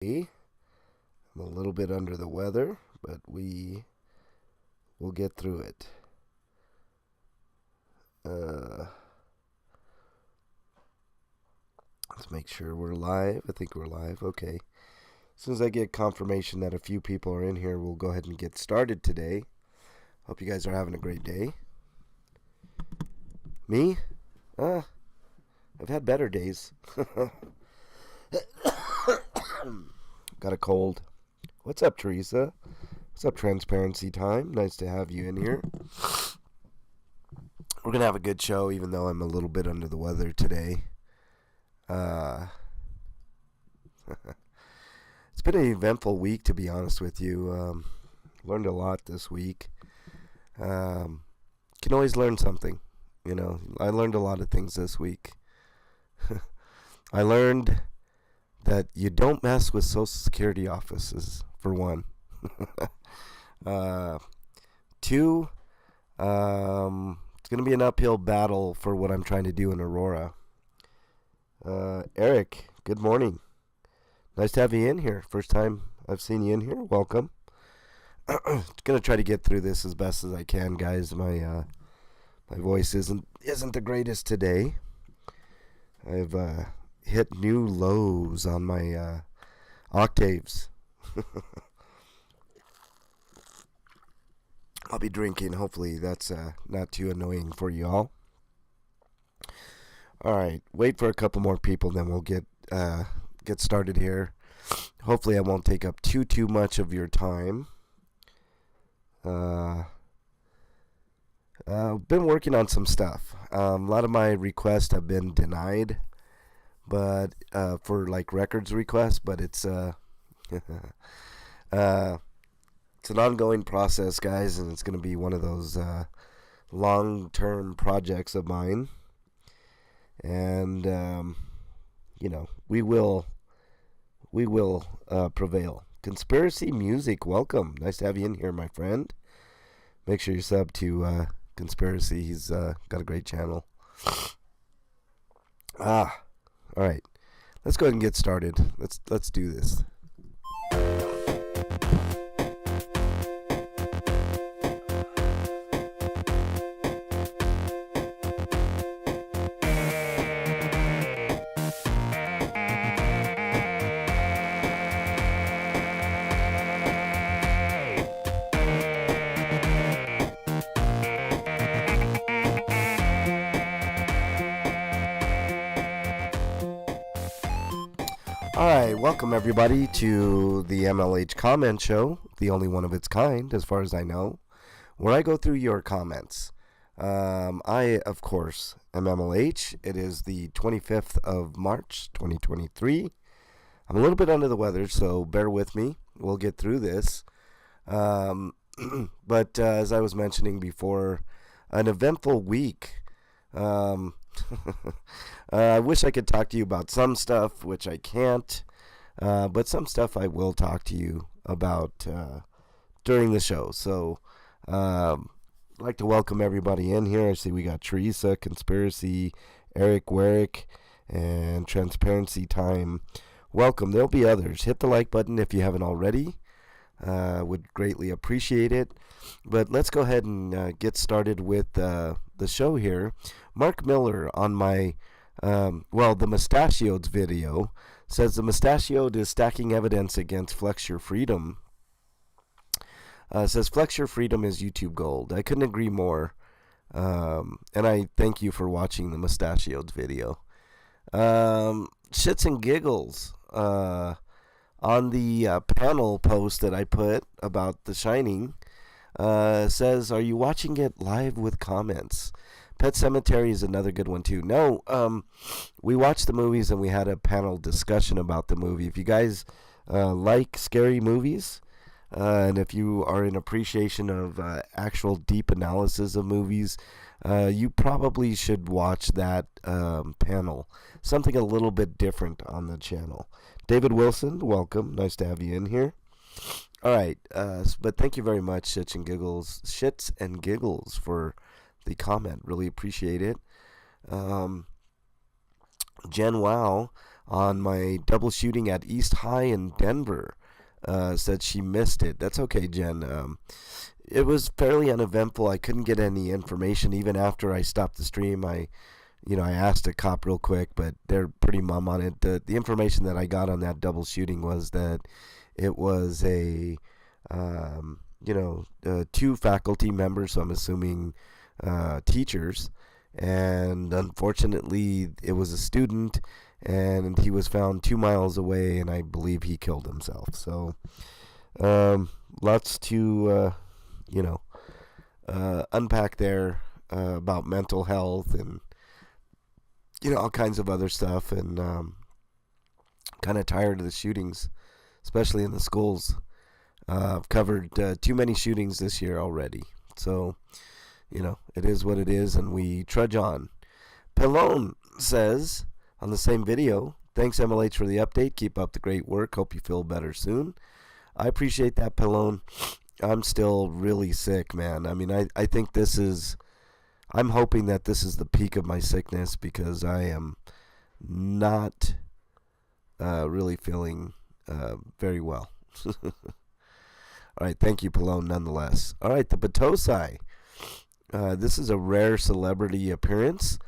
I'm a little bit under the weather, but we will get through it. Let's make sure we're live. I think we're live. Okay. As soon as I get confirmation that a few people are in here, we'll go ahead and get started today. Hope you guys are having a great day. Me? I've had better days. Got a cold. What's up, Teresa? What's up, Transparency Time? Nice to have you in here. We're going to have a good show, even though I'm a little bit under the weather today. It's been an eventful week, to be honest with you. Learned a lot this week. Can always learn something. You know, I learned a lot of things this week. I learned that you don't mess with Social Security offices, for one. Two, it's going to be an uphill battle for what I'm trying to do in Aurora. Eric, good morning. Nice to have you in here. First time I've seen you in here. Welcome. Going to try to get through this as best as I can, guys. My voice isn't the greatest today. I've hit new lows on my octaves. I'll be drinking. Hopefully that's not too annoying for you all. All right, wait for a couple more people, then we'll get started here. Hopefully I won't take up too much of your time. I've been working on some stuff. A lot of my requests have been denied, but for like records requests, but it's it's an ongoing process, guys, and it's going to be one of those long-term projects of mine. And we will prevail. Conspiracy Music, welcome. Nice to have you in here, my friend. Make sure you sub to Conspiracy. He's got a great channel. All right. Let's go ahead and get started. Let's do this. Alright, welcome everybody to the MLH Comment Show, the only one of its kind, as far as I know, where I go through your comments. I, of course, am MLH. It is the 25th of March, 2023. I'm a little bit under the weather, so bear with me. We'll get through this. But as I was mentioning before, an eventful week. I wish I could talk to you about some stuff, which I can't, but some stuff I will talk to you about during the show. So I'd like to welcome everybody in here. I see we got Teresa, Conspiracy, Eric, Warwick, and Transparency Time. Welcome. There'll be others. Hit the like button if you haven't already. Would greatly appreciate it. But let's go ahead and get started with the show here. Mark Miller on my, the Mustachioed video says the Mustachioed is stacking evidence against Flex Your Freedom. Says Flex Your Freedom is YouTube gold. I couldn't agree more. And I thank you for watching the Mustachioed video. Shits and giggles. On the panel post that I put about The Shining, says, are you watching it live with comments? Pet Sematary is another good one, too. No, we watched the movies and we had a panel discussion about the movie. If you guys like scary movies, and if you are in appreciation of actual deep analysis of movies, you probably should watch that panel. Something a little bit different on the channel. David Wilson, welcome. Nice to have you in here. All right, but thank you very much, Shits and Giggles, for the comment. Really appreciate it. Jen Wow on my double shooting at East High in Denver. Said she missed it. That's okay, Jen. It was fairly uneventful. I couldn't get any information even after I stopped the stream. I asked a cop real quick, but they're pretty mum on it. The information that I got on that double shooting was that it was two faculty members, so I'm assuming teachers, and unfortunately it was a student, and he was found 2 miles away, and I believe he killed himself. So lots to unpack there about mental health and all kinds of other stuff, and kind of tired of the shootings, especially in the schools. I've covered too many shootings this year already, so it is what it is, and we trudge on. Pelone says on the same video, thanks MLH for the update. Keep up the great work. Hope you feel better soon. I appreciate that, Pelone. I'm still really sick, man. I mean, I think I'm hoping that this is the peak of my sickness, because I am not really feeling very well. All right, thank you, Pelone, nonetheless. All right, the Batosai. This is a rare celebrity appearance.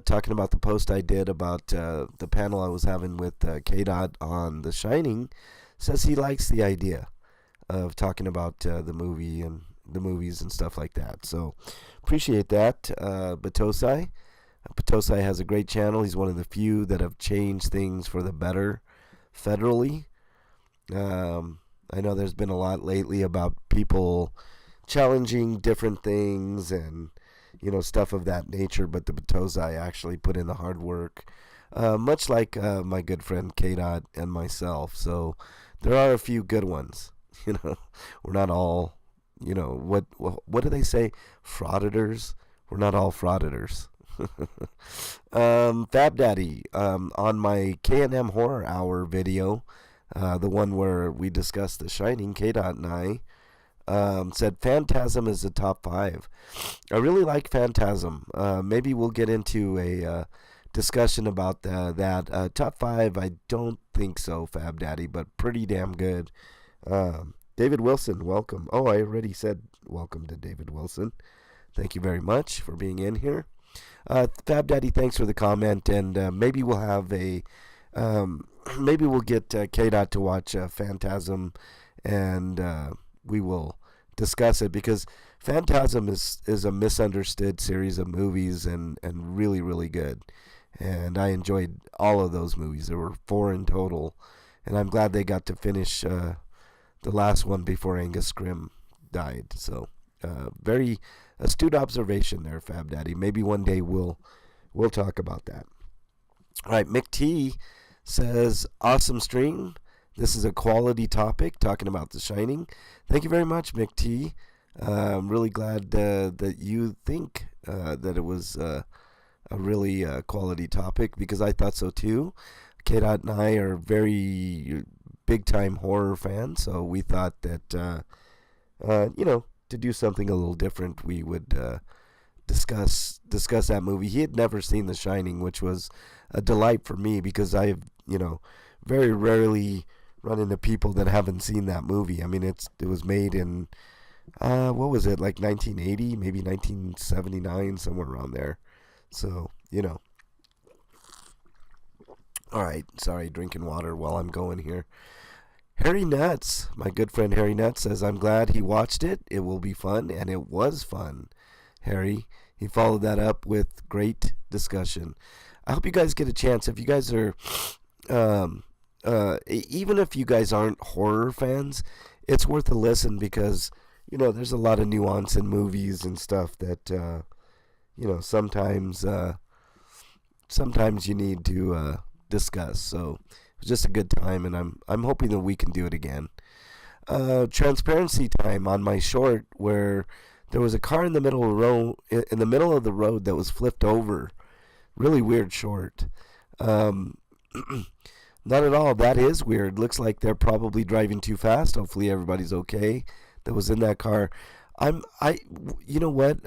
Talking about the post I did about the panel I was having with K-Dot on The Shining. Says he likes the idea of talking about the movie and the movies and stuff like that. So appreciate that, Batosai. Batosai has a great channel. He's one of the few that have changed things for the better federally. I know there's been a lot lately about people challenging different things and stuff of that nature, but the Batosai actually put in the hard work, much like my good friend K-Dot and myself. So there are a few good ones. We're not all, what do they say? Frauditors? We're not all frauditors. Fab Daddy, on my K&M Horror Hour video, the one where we discussed The Shining, K-Dot and I, said Phantasm is the top 5. I really like Phantasm. Maybe we'll get into a discussion about that. Top 5, I don't think so, Fab Daddy, but pretty damn good. David Wilson, welcome. Oh, I already said welcome to David Wilson. Thank you very much for being in here. Fab Daddy, thanks for the comment, and maybe we'll have maybe we'll get K-Dot to watch Phantasm, and we will discuss it, because Phantasm is a misunderstood series of movies, and really, really good. And I enjoyed all of those movies. There were 4 in total, and I'm glad they got to finish the last one before Angus Scrimm died. So very astute observation there, Fab Daddy. Maybe one day we'll talk about that. All right, Mick T says, awesome stream. This is a quality topic, talking about The Shining. Thank you very much, Mick T. I'm really glad that you think that it was a really quality topic, because I thought so too. K-Dot and I are very big-time horror fans, so we thought that, to do something a little different, we would discuss that movie. He had never seen The Shining, which was a delight for me, because I've, very rarely run into people that haven't seen that movie. I mean, it was made in, what was it, like 1980, maybe 1979, somewhere around there. So, All right, sorry, drinking water while I'm going here. Harry Nuts, my good friend Harry Nuts, says, I'm glad he watched it. It will be fun, and it was fun, Harry. He followed that up with great discussion. I hope you guys get a chance. If you guys are, even if you guys aren't horror fans, it's worth a listen, because, there's a lot of nuance in movies and stuff that, sometimes you need to discuss. So it was just a good time, and I'm hoping that we can do it again. Transparency time on my short, where there was a car in the middle of the road that was flipped over. Really weird short. Not at all. That is weird. Looks like they're probably driving too fast. Hopefully everybody's okay that was in that car. You know what?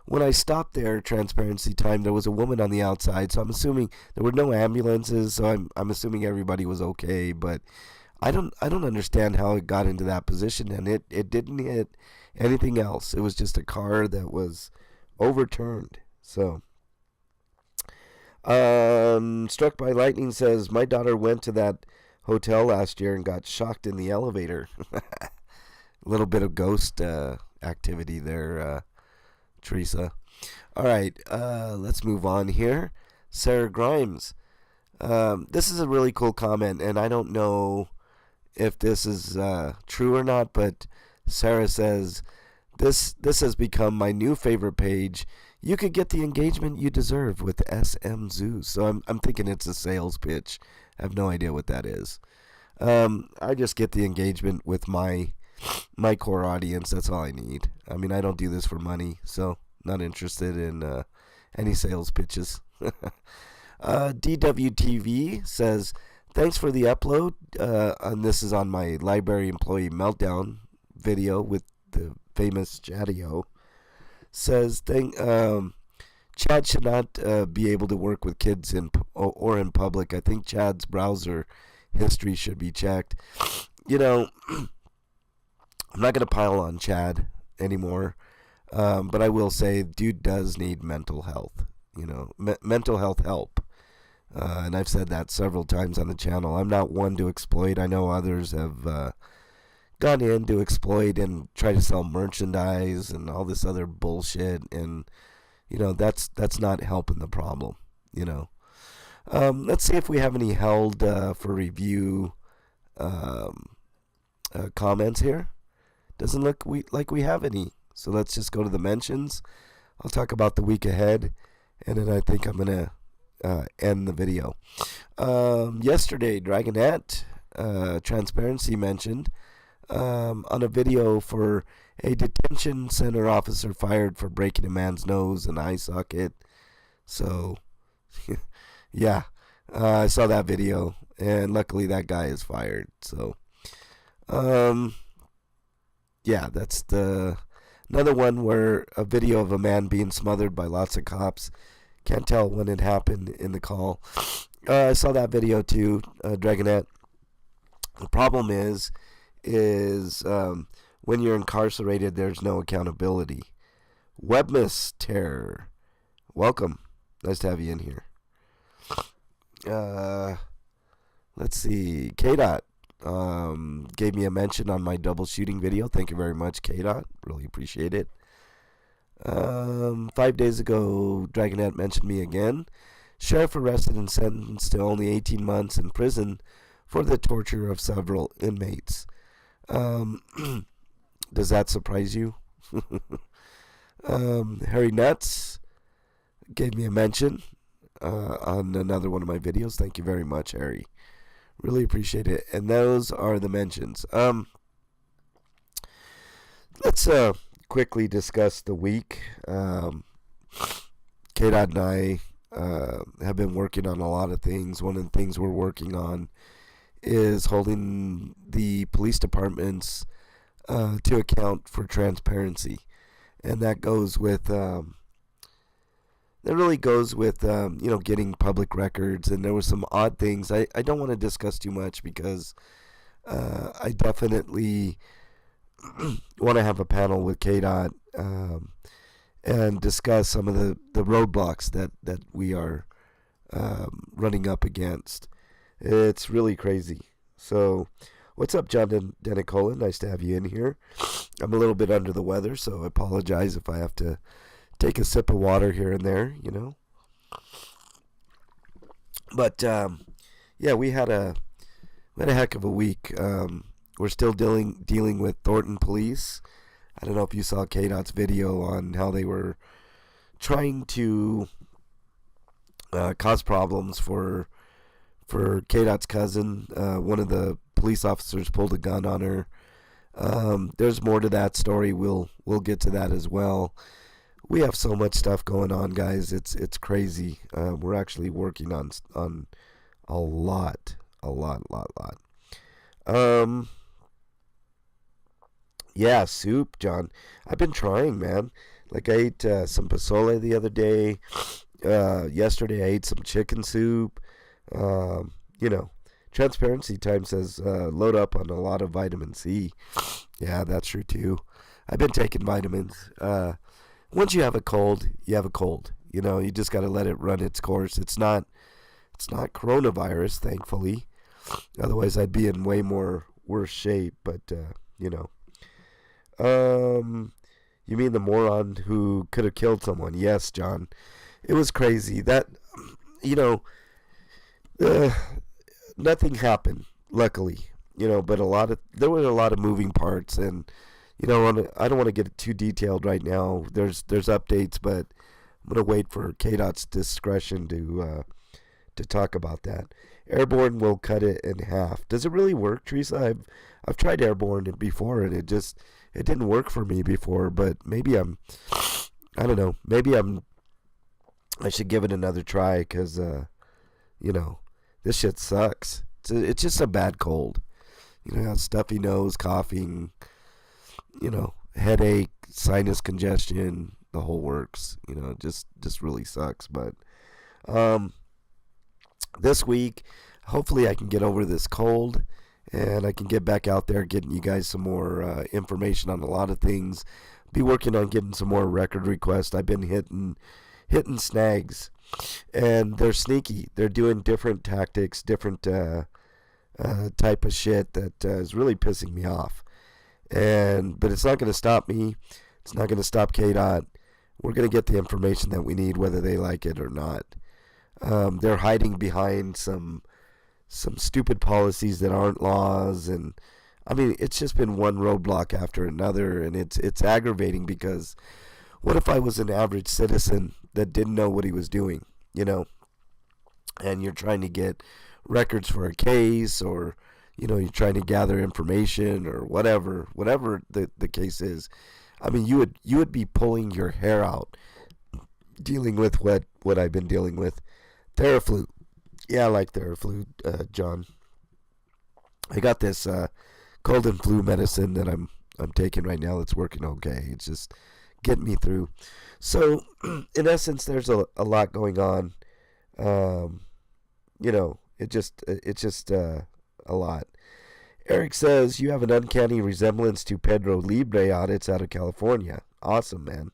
when I stopped there, transparency time, there was a woman on the outside, so I'm assuming there were no ambulances, so I'm assuming everybody was okay, but I don't understand how it got into that position, and it didn't hit anything else. It was just a car that was overturned. So Struck by Lightning says, my daughter went to that hotel last year and got shocked in the elevator. A little bit of ghost activity there, Teresa. All right, let's move on here. Sarah Grimes. This is a really cool comment, and I don't know if this is true or not, but Sarah says, this has become my new favorite page. You could get the engagement you deserve with SM Zeus. So I'm thinking it's a sales pitch. I have no idea what that is. I just get the engagement with my core audience. That's all I need. I mean, I don't do this for money, so not interested in any sales pitches. DWTV says, thanks for the upload. And this is on my library employee meltdown video with the famous Chadio. Says, Chad should not be able to work with kids or in public. I think Chad's browser history should be checked. You know, I'm not going to pile on Chad anymore, but I will say, dude does need mental health. You know, mental health help. And I've said that several times on the channel. I'm not one to exploit. I know others have gone in to exploit and try to sell merchandise and all this other bullshit, and you know, that's not helping the problem. You know, let's see if we have any held for review comments here. Doesn't look like we have any, so let's just go to the mentions. I'll talk about the week ahead, and then I think I'm gonna end the video. Yesterday, Dragonette Transparency mentioned on a video for a detention center officer fired for breaking a man's nose and eye socket. So, yeah, I saw that video, and luckily that guy is fired. So, yeah, that's another one where a video of a man being smothered by lots of cops. Can't tell when it happened in the call. I saw that video too, Dragonette. The problem is when you're incarcerated, there's no accountability. Webmas Terror, welcome. Nice to have you in here. Let's see. KDOT gave me a mention on my double shooting video. Thank you very much, KDOT. Really appreciate it. 5 days ago, Dragonette mentioned me again. Sheriff arrested and sentenced to only 18 months in prison for the torture of several inmates. Does that surprise you? Harry Nuts gave me a mention on another one of my videos. Thank you very much, Harry. Really appreciate it. And those are the mentions. Let's quickly discuss the week. K-Dot and I have been working on a lot of things. One of the things we're working on is holding the police departments to account for transparency, and that goes with getting public records. And there were some odd things. I don't want to discuss too much because I definitely want to have a panel with KDOT and discuss some of the roadblocks that we are running up against. It's really crazy. So, what's up, John Denicola? Nice to have you in here. I'm a little bit under the weather, so I apologize if I have to take a sip of water here and there, you know. But yeah, we had a heck of a week. We're still dealing with Thornton Police. I don't know if you saw KDOT's video on how they were trying to cause problems for KDOT's cousin. One of the police officers pulled a gun on her. There's more to that story. We'll get to that as well. We have so much stuff going on, guys. It's crazy. We're actually working on a lot. Yeah, soup, John. I've been trying, man. Like I ate some pozole the other day. Yesterday I ate some chicken soup. Um, you know, Transparency Time says load up on a lot of vitamin C. Yeah, that's true too. I've been taking vitamins. Once you have a cold, you have a cold. You just got to let it run its course. It's not coronavirus, thankfully. Otherwise, I'd be in way more worse shape. But you know, you mean the moron who could have killed someone? Yes, John. It was crazy. That you know, uh, nothing happened. Luckily, but there were a lot of moving parts, and I don't want to get too detailed right now. There's updates, but I'm gonna wait for KDOT's discretion to talk about that. Airborne will cut it in half. Does it really work, Teresa? I've tried airborne before, and it didn't work for me before. But maybe I don't know. I should give it another try because this shit sucks. It's just a bad cold. Stuffy nose, coughing, headache, sinus congestion, the whole works. It just really sucks. But this week, hopefully I can get over this cold and I can get back out there getting you guys some more information on a lot of things. Be working on getting some more record requests. I've been hitting snags, and they're sneaky. They're doing different tactics, different type of shit that is really pissing me off. But it's not going to stop me. It's not going to stop KDOT. We're going to get the information that we need, whether they like it or not. They're hiding behind some stupid policies that aren't laws, and I mean, it's just been one roadblock after another, and it's aggravating because what if I was an average citizen that didn't know what he was doing, and you're trying to get records for a case, or you're trying to gather information, or whatever the case is. I mean, you would be pulling your hair out dealing with what I've been dealing with. Theraflu. Yeah, I like Theraflu, John. I got this cold and flu medicine that I'm taking right now that's working okay. It's just getting me through. So, in essence, there's a lot going on. It's just a lot. Eric says you have an uncanny resemblance to Pedro Libre audits out of California. Awesome, man.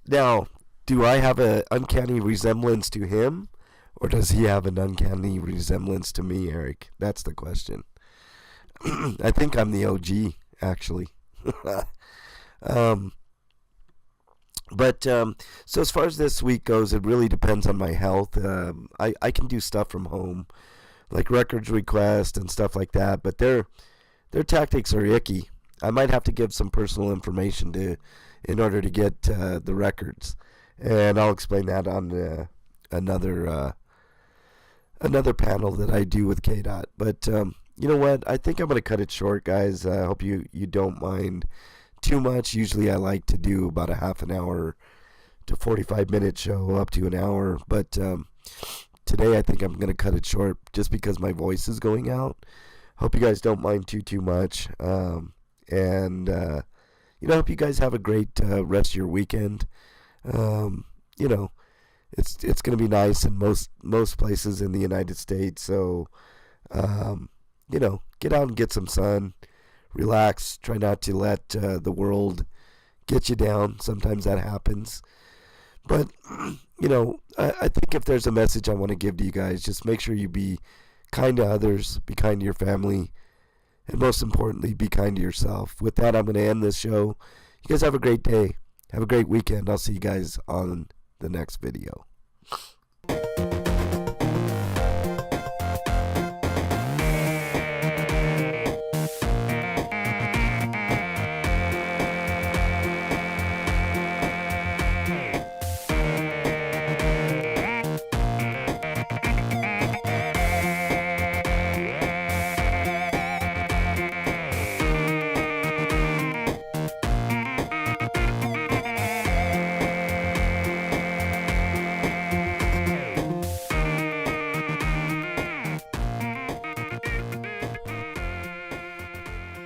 Now, do I have an uncanny resemblance to him, or does he have an uncanny resemblance to me, Eric? That's the question. I think I'm the OG, actually. So as far as this week goes, it really depends on my health. I can do stuff from home, like records request and stuff like that, but their tactics are icky. I might have to give some personal information in order to get the records, and I'll explain that on another panel that I do with KDOT. But you know what? I think I'm going to cut it short, guys. I hope you don't mind too much. Usually I like to do about a half an hour to 45-minute show, up to an hour. But today I think I'm going to cut it short just because my voice is going out. Hope you guys don't mind too much. Hope you guys have a great rest of your weekend. It's going to be nice in most places in the United States. So, get out and get some sun, relax. Try not to let the world get you down. Sometimes that happens. But, I think if there's a message I want to give to you guys, just make sure you be kind to others, be kind to your family, and most importantly, be kind to yourself. With that, I'm going to end this show. You guys have a great day. Have a great weekend. I'll see you guys on the next video.